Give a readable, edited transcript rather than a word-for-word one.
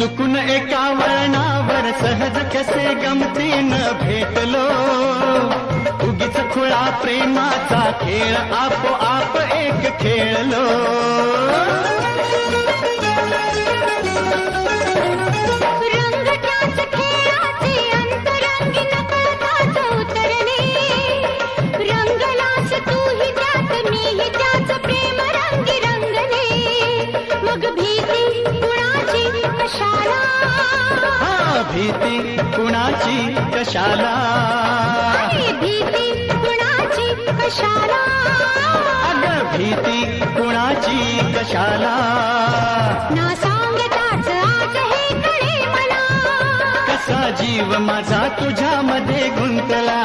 चुकून एका वळणावर सहज कसे गमतीनं भेटलो, उगीच खुळा प्रेमाचा खेळ आपोआप एक खेळलो. भीती कुणाची कशाला, भीती कुणाची कशाला, अगं भीती कुणाची कशाला. ना सांगताच आज हे कळे मला, कसा जीव माझा तुझ्यामध्ये गुंतला.